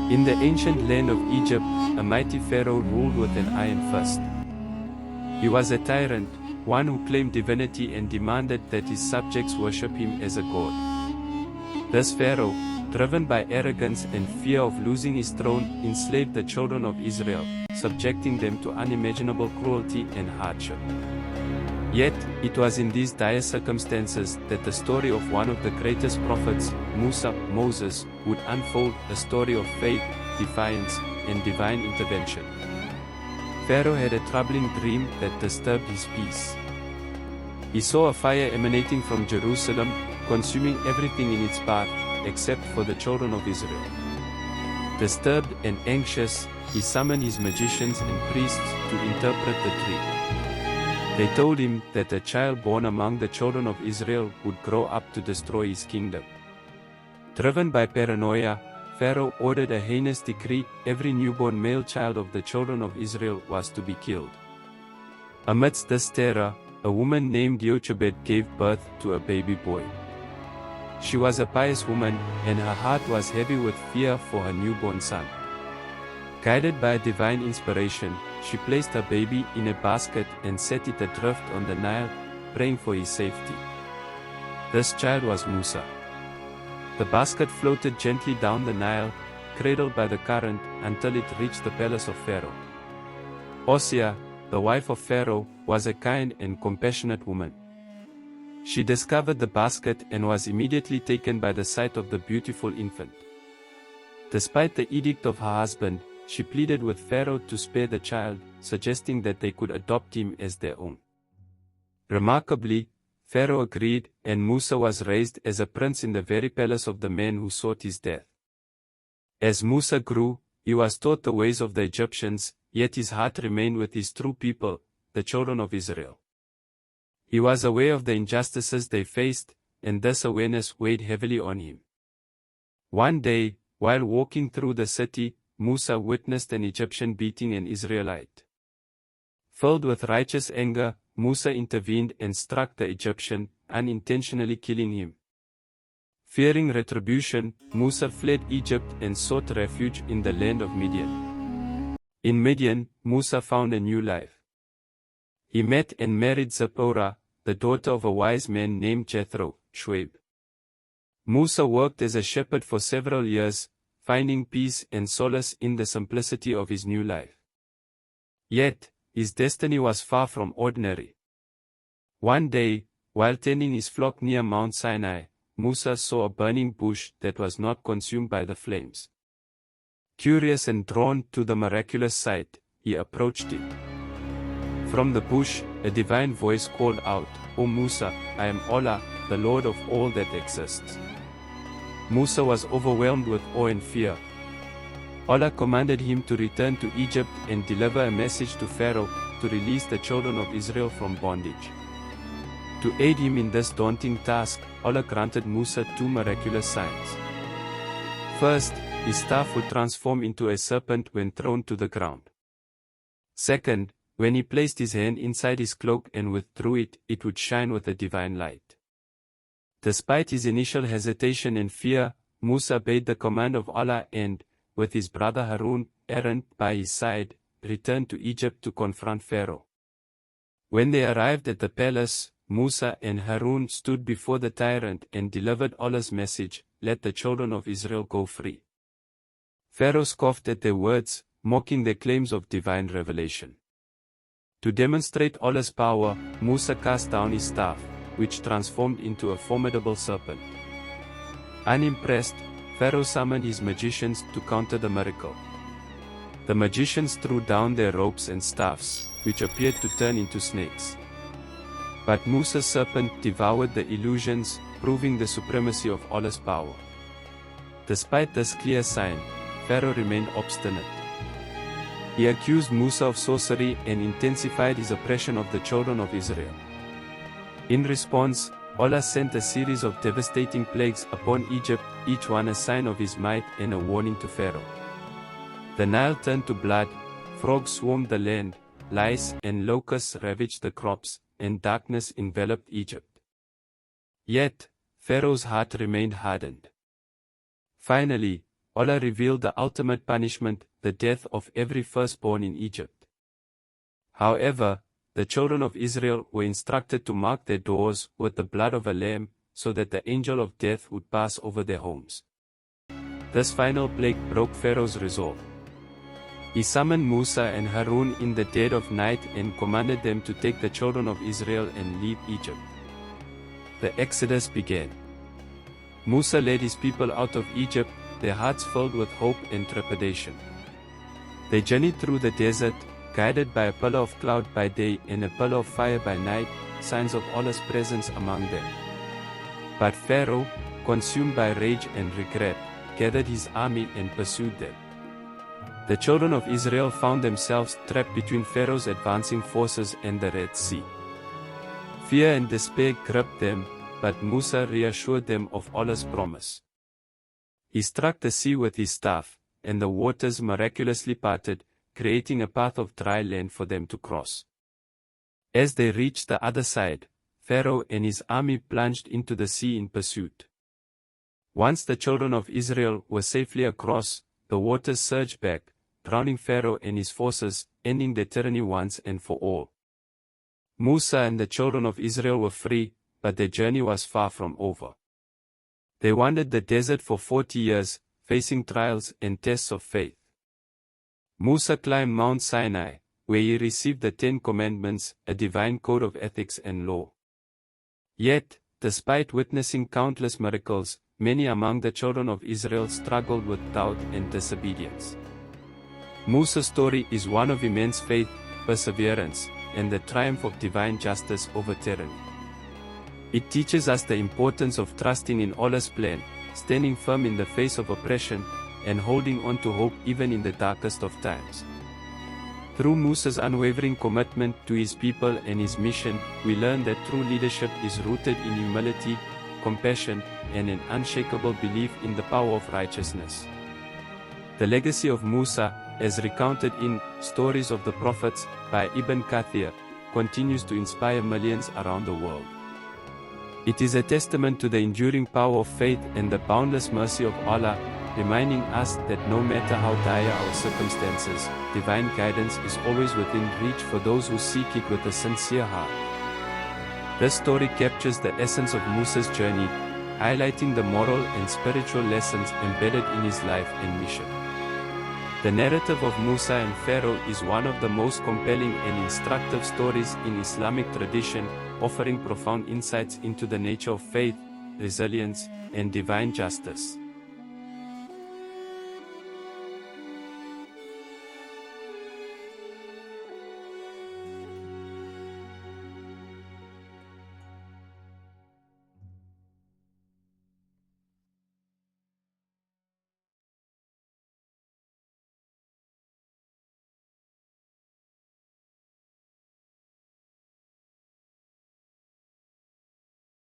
In the ancient land of Egypt, a mighty Pharaoh ruled with an iron fist. He was a tyrant, one who claimed divinity and demanded that his subjects worship him as a god. This Pharaoh, driven by arrogance and fear of losing his throne, enslaved the children of Israel, subjecting them to unimaginable cruelty and hardship. Yet, it was in these dire circumstances that the story of one of the greatest prophets, Musa, Moses, would unfold, a story of faith, defiance, and divine intervention. Pharaoh had a troubling dream that disturbed his peace. He saw a fire emanating from Jerusalem, consuming everything in its path, except for the children of Israel. Disturbed and anxious, he summoned his magicians and priests to interpret the dream. They told him that a child born among the children of Israel would grow up to destroy his kingdom. Driven by paranoia, Pharaoh ordered a heinous decree: every newborn male child of the children of Israel was to be killed. Amidst this terror, a woman named Jochebed gave birth to a baby boy. She was a pious woman, and her heart was heavy with fear for her newborn son. Guided by a divine inspiration, she placed her baby in a basket and set it adrift on the Nile, praying for his safety. This child was Musa. The basket floated gently down the Nile, cradled by the current, until it reached the palace of Pharaoh. Osea, the wife of Pharaoh, was a kind and compassionate woman. She discovered the basket and was immediately taken by the sight of the beautiful infant. Despite the edict of her husband, she pleaded with Pharaoh to spare the child, suggesting that they could adopt him as their own. Remarkably, Pharaoh agreed, and Musa was raised as a prince in the very palace of the man who sought his death. As Musa grew, he was taught the ways of the Egyptians, yet his heart remained with his true people, the children of Israel. He was aware of the injustices they faced, and this awareness weighed heavily on him. One day, while walking through the city, Musa witnessed an Egyptian beating an Israelite. Filled with righteous anger, Musa intervened and struck the Egyptian, unintentionally killing him. Fearing retribution, Musa fled Egypt and sought refuge in the land of Midian. In Midian, Musa found a new life. He met and married Zipporah, the daughter of a wise man named Jethro, Shuaib. Musa worked as a shepherd for several years, finding peace and solace in the simplicity of his new life. Yet, his destiny was far from ordinary. One day, while tending his flock near Mount Sinai, Musa saw a burning bush that was not consumed by the flames. Curious and drawn to the miraculous sight, he approached it. From the bush, a divine voice called out, "O Musa, I am Allah, the Lord of all that exists." Musa was overwhelmed with awe and fear. Allah commanded him to return to Egypt and deliver a message to Pharaoh to release the children of Israel from bondage. To aid him in this daunting task, Allah granted Musa two miraculous signs. First, his staff would transform into a serpent when thrown to the ground. Second, when he placed his hand inside his cloak and withdrew it, it would shine with a divine light. Despite his initial hesitation and fear, Musa obeyed the command of Allah and, with his brother Harun, errant by his side, returned to Egypt to confront Pharaoh. When they arrived at the palace, Musa and Harun stood before the tyrant and delivered Allah's message: "Let the children of Israel go free." Pharaoh scoffed at their words, mocking their claims of divine revelation. To demonstrate Allah's power, Musa cast down his staff, which transformed into a formidable serpent. Unimpressed, Pharaoh summoned his magicians to counter the miracle. The magicians threw down their ropes and staffs, which appeared to turn into snakes. But Musa's serpent devoured the illusions, proving the supremacy of Allah's power. Despite this clear sign, Pharaoh remained obstinate. He accused Musa of sorcery and intensified his oppression of the children of Israel. In response, Allah sent a series of devastating plagues upon Egypt, each one a sign of his might and a warning to Pharaoh. The Nile turned to blood, frogs swarmed the land, lice and locusts ravaged the crops, and darkness enveloped Egypt. Yet, Pharaoh's heart remained hardened. Finally, Allah revealed the ultimate punishment, the death of every firstborn in Egypt. However, the children of Israel were instructed to mark their doors with the blood of a lamb, so that the angel of death would pass over their homes. This final plague broke Pharaoh's resolve. He summoned Musa and Harun in the dead of night and commanded them to take the children of Israel and leave Egypt. The Exodus began. Musa led his people out of Egypt, their hearts filled with hope and trepidation. They journeyed through the desert, guided by a pillar of cloud by day and a pillar of fire by night, signs of Allah's presence among them. But Pharaoh, consumed by rage and regret, gathered his army and pursued them. The children of Israel found themselves trapped between Pharaoh's advancing forces and the Red Sea. Fear and despair gripped them, but Musa reassured them of Allah's promise. He struck the sea with his staff, and the waters miraculously parted, creating a path of dry land for them to cross. As they reached the other side, Pharaoh and his army plunged into the sea in pursuit. Once the children of Israel were safely across, the waters surged back, drowning Pharaoh and his forces, ending their tyranny once and for all. Musa and the children of Israel were free, but their journey was far from over. They wandered the desert for 40 years, facing trials and tests of faith. Musa climbed Mount Sinai, where he received the 10 Commandments, a divine code of ethics and law. Yet, despite witnessing countless miracles, many among the children of Israel struggled with doubt and disobedience. Musa's story is one of immense faith, perseverance, and the triumph of divine justice over tyranny. It teaches us the importance of trusting in Allah's plan, standing firm in the face of oppression, and holding on to hope even in the darkest of times. Through Musa's unwavering commitment to his people and his mission, we learn that true leadership is rooted in humility, compassion, and an unshakable belief in the power of righteousness. The legacy of Musa, as recounted in Stories of the Prophets by Ibn Kathir, continues to inspire millions around the world. It is a testament to the enduring power of faith and the boundless mercy of Allah, reminding us that no matter how dire our circumstances, divine guidance is always within reach for those who seek it with a sincere heart. This story captures the essence of Musa's journey, highlighting the moral and spiritual lessons embedded in his life and mission. The narrative of Musa and Pharaoh is one of the most compelling and instructive stories in Islamic tradition, offering profound insights into the nature of faith, resilience, and divine justice.